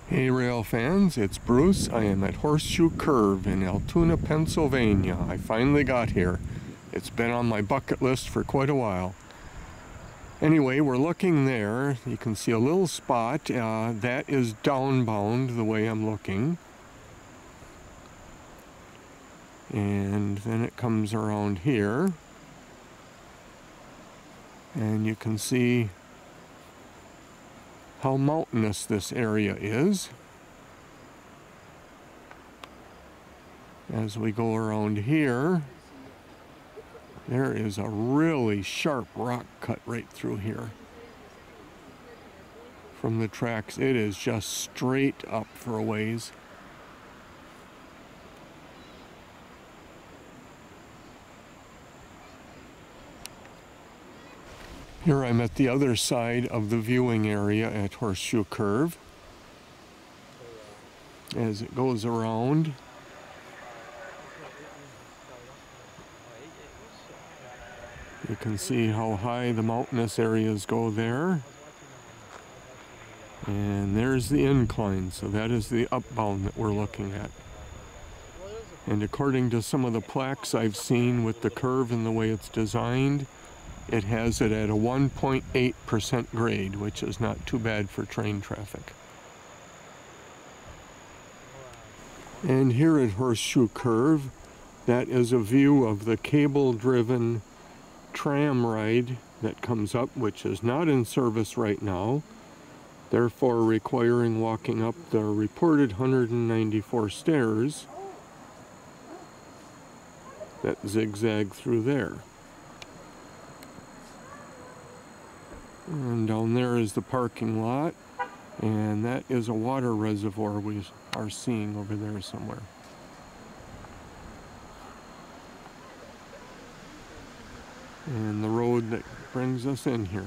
Hey rail fans, it's Bruce. I am at Horseshoe Curve in Altoona, Pennsylvania. I finally got here. It's been on my bucket list for quite a while. Anyway, we're looking there. You can see a little spot. That is downbound the way I'm looking. And then it comes around here. And you can see how mountainous this area is. As we go around here, there is a really sharp rock cut right through here. From the tracks, it is just straight up for a ways. Here I'm at the other side of the viewing area at Horseshoe Curve. As it goes around, you can see how high the mountainous areas go there. And there's the incline, so that is the upbound that we're looking at. And according to some of the plaques I've seen with the curve and the way it's designed, it has it at a 1.8% grade, which is not too bad for train traffic. And here at Horseshoe Curve, that is a view of the cable-driven tram ride that comes up, which is not in service right now, therefore requiring walking up the reported 194 stairs that zigzag through there. And down there is the parking lot, and that is a water reservoir we are seeing over there somewhere. And the road that brings us in here.